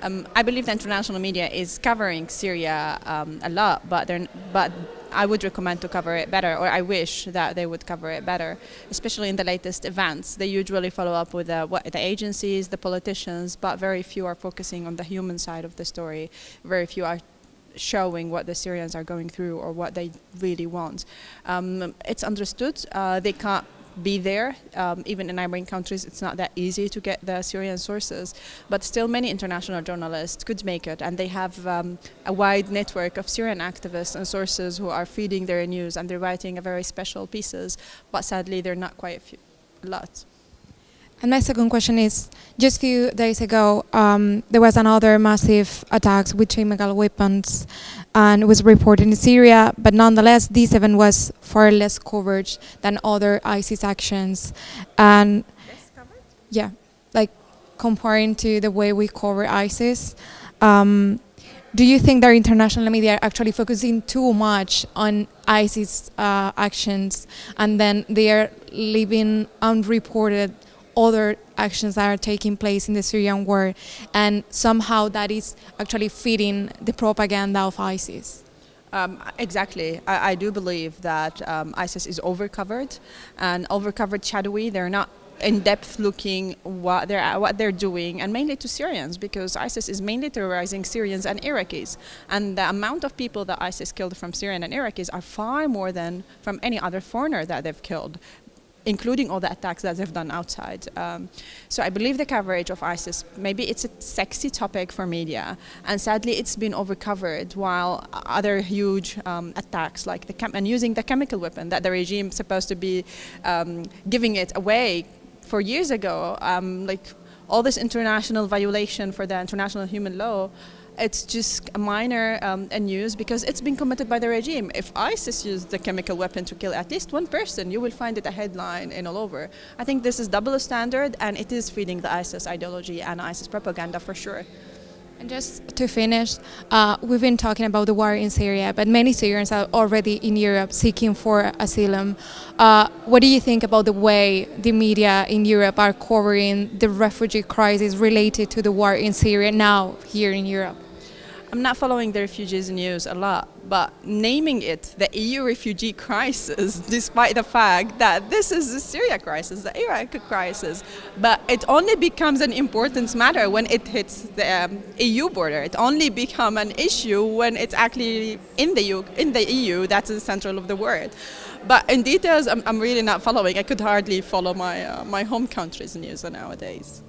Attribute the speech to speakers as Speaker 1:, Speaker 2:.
Speaker 1: I believe the international media is covering Syria a lot, but I would recommend to cover it better, or I wish that they would cover it better, especially in the latest events. They usually follow up with the agencies, the politicians, but very few are focusing on the human side of the story. Very few are showing what the Syrians are going through or what they really want. It's understood they can't be there. Even in neighboring countries, it's not that easy to get the Syrian sources, but still many international journalists could make it, and they have a wide network of Syrian activists and sources who are feeding their news, and they're writing a very special pieces, but sadly they're not quite a lot.
Speaker 2: And my second question is, just a few days ago, there was another massive attacks with chemical weapons, and it was reported in Syria, but nonetheless, this event was far less coverage than other ISIS actions. And
Speaker 1: Less covered?
Speaker 2: yeah, like comparing to the way we cover ISIS, do you think that international media are actually focusing too much on ISIS actions, and then they are leaving unreported other actions that are taking place in the Syrian war, and somehow that is actually feeding the propaganda of ISIS?
Speaker 1: Exactly. I do believe that ISIS is overcovered, and overcovered shadowy. They're not in depth looking what they're doing, and mainly to Syrians, because ISIS is mainly terrorizing Syrians and Iraqis, and the amount of people that ISIS killed from Syrian and Iraqis are far more than from any other foreigner that they've killed, including all the attacks that they've done outside. So I believe the coverage of ISIS, maybe it's a sexy topic for media, and sadly it's been overcovered, while other huge attacks like and using the chemical weapon that the regime is supposed to be giving it away for years ago, like all this international violation for the international human law, it's just a minor news because it's been committed by the regime. If ISIS used the chemical weapon to kill at least one person, you will find it a headline in all over. I think this is double standard, and it is feeding the ISIS ideology and ISIS propaganda for sure.
Speaker 2: And just to finish, we've been talking about the war in Syria, but many Syrians are already in Europe seeking for asylum. What do you think about the way the media in Europe are covering the refugee crisis related to the war in Syria now here in Europe?
Speaker 1: I'm not following the refugees news a lot, but naming it the EU refugee crisis, despite the fact that this is the Syria crisis, the Iraq crisis, but it only becomes an important matter when it hits the EU border. It only becomes an issue when it's actually in the EU, that's the central of the world. But in details, I'm really not following. I could hardly follow my home country's news nowadays.